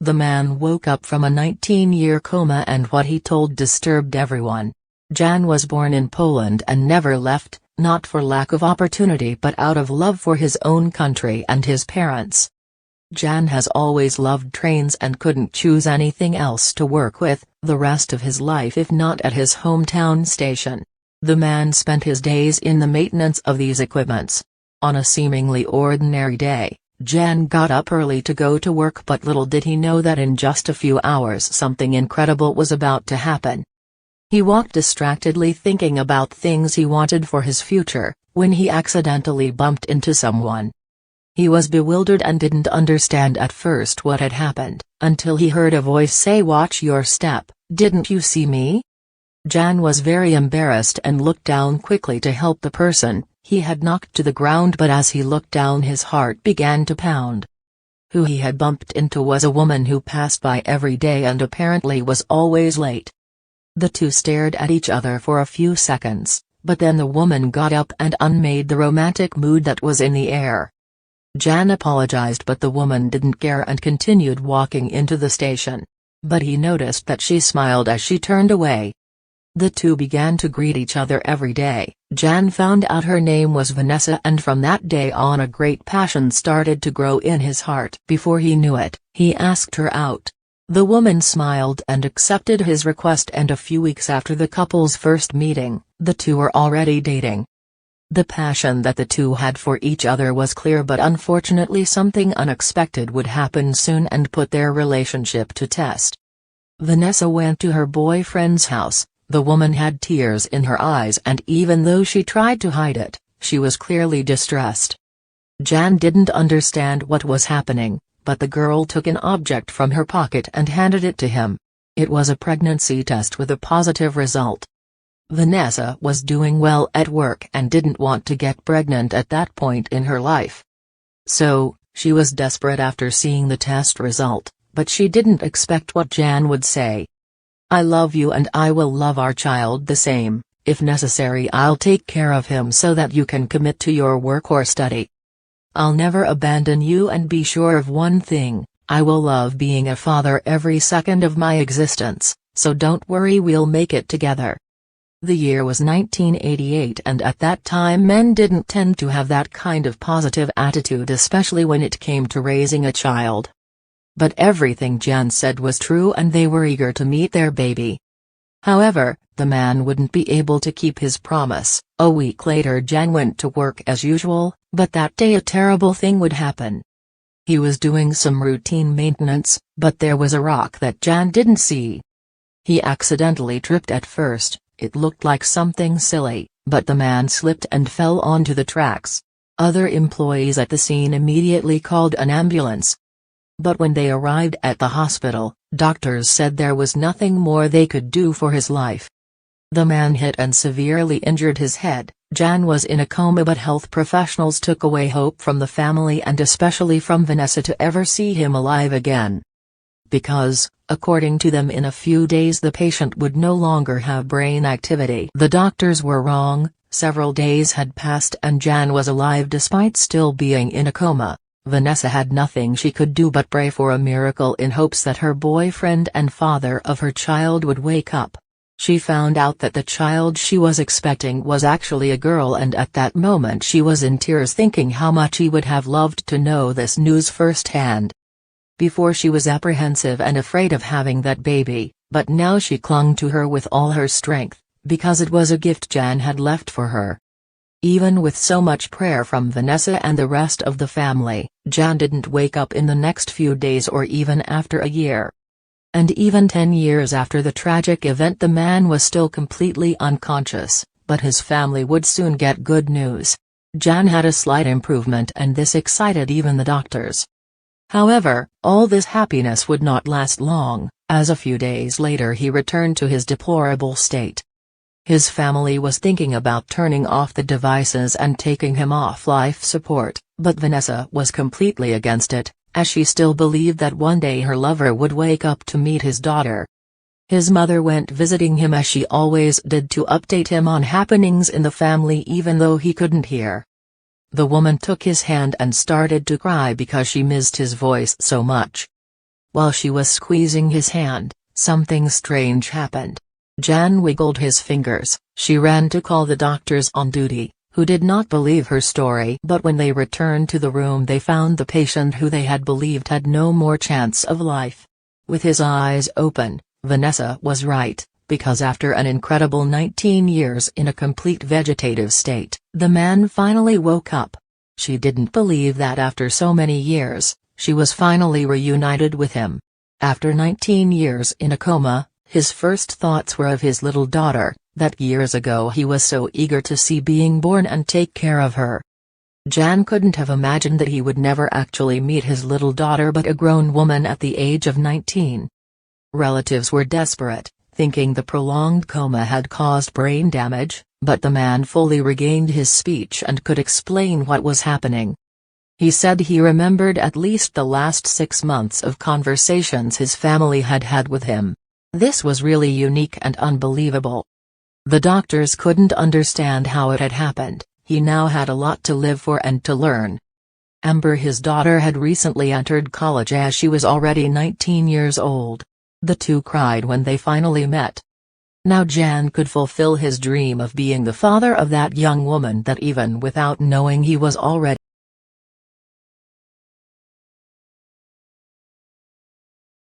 The man woke up from a 19-year coma and what he told disturbed everyone. Jan was born in Poland and never left, not for lack of opportunity but out of love for his own country and his parents. Jan has always loved trains and couldn't choose anything else to work with, the rest of his life if not at his hometown station. The man spent his days in the maintenance of these equipments. On a seemingly ordinary day, Jan got up early to go to work, but little did he know that in just a few hours something incredible was about to happen. He walked distractedly thinking about things he wanted for his future, when he accidentally bumped into someone. He was bewildered and didn't understand at first what had happened, until he heard a voice say, "Watch your step, didn't you see me?" Jan was very embarrassed and looked down quickly to help the person he had knocked to the ground, but as he looked down his heart began to pound. Who he had bumped into was a woman who passed by every day and apparently was always late. The two stared at each other for a few seconds, but then the woman got up and unmade the romantic mood that was in the air. Jan apologized, but the woman didn't care and continued walking into the station. But he noticed that she smiled as she turned away. The two began to greet each other every day. Jan found out her name was Vanessa, and from that day on a great passion started to grow in his heart. Before he knew it, he asked her out. The woman smiled and accepted his request, and a few weeks after the couple's first meeting, the two were already dating. The passion that the two had for each other was clear, but unfortunately something unexpected would happen soon and put their relationship to test. Vanessa went to her boyfriend's house. The woman had tears in her eyes, and even though she tried to hide it, she was clearly distressed. Jan didn't understand what was happening, but the girl took an object from her pocket and handed it to him. It was a pregnancy test with a positive result. Vanessa was doing well at work and didn't want to get pregnant at that point in her life. So, she was desperate after seeing the test result, but she didn't expect what Jan would say. "I love you and I will love our child the same. If necessary I'll take care of him so that you can commit to your work or study. I'll never abandon you, and be sure of one thing, I will love being a father every second of my existence, so don't worry, we'll make it together." The year was 1988, and at that time men didn't tend to have that kind of positive attitude, especially when it came to raising a child. But everything Jan said was true and they were eager to meet their baby. However, the man wouldn't be able to keep his promise. A week later Jan went to work as usual, but that day a terrible thing would happen. He was doing some routine maintenance, but there was a rock that Jan didn't see. He accidentally tripped at first. It looked like something silly, but the man slipped and fell onto the tracks. Other employees at the scene immediately called an ambulance. But when they arrived at the hospital, doctors said there was nothing more they could do for his life. The man hit and severely injured his head. Jan was in a coma, but health professionals took away hope from the family and especially from Vanessa to ever see him alive again. Because, according to them, in a few days the patient would no longer have brain activity. The doctors were wrong. Several days had passed and Jan was alive despite still being in a coma. Vanessa had nothing she could do but pray for a miracle in hopes that her boyfriend and father of her child would wake up. She found out that the child she was expecting was actually a girl, and at that moment she was in tears, thinking how much he would have loved to know this news firsthand. Before she was apprehensive and afraid of having that baby, but now she clung to her with all her strength, because it was a gift Jan had left for her. Even with so much prayer from Vanessa and the rest of the family, Jan didn't wake up in the next few days or even after a year. And even 10 years after the tragic event the man was still completely unconscious, but his family would soon get good news. Jan had a slight improvement and this excited even the doctors. However, all this happiness would not last long, as a few days later he returned to his deplorable state. His family was thinking about turning off the devices and taking him off life support, but Vanessa was completely against it, as she still believed that one day her lover would wake up to meet his daughter. His mother went visiting him as she always did to update him on happenings in the family even though he couldn't hear. The woman took his hand and started to cry because she missed his voice so much. While she was squeezing his hand, something strange happened. Jan wiggled his fingers. She ran to call the doctors on duty, who did not believe her story, but when they returned to the room they found the patient who they had believed had no more chance of life. With his eyes open, Vanessa was right, because after an incredible 19 years in a complete vegetative state, the man finally woke up. She didn't believe that after so many years, she was finally reunited with him. After 19 years in a coma, his first thoughts were of his little daughter, that years ago he was so eager to see being born and take care of her. Jan couldn't have imagined that he would never actually meet his little daughter, but a grown woman at the age of 19. Relatives were desperate, thinking the prolonged coma had caused brain damage, but the man fully regained his speech and could explain what was happening. He said he remembered at least the last 6 months of conversations his family had had with him. This was really unique and unbelievable. The doctors couldn't understand how it had happened. He now had a lot to live for and to learn. Amber, his daughter, had recently entered college as she was already 19 years old. The two cried when they finally met. Now Jan could fulfill his dream of being the father of that young woman that even without knowing he was already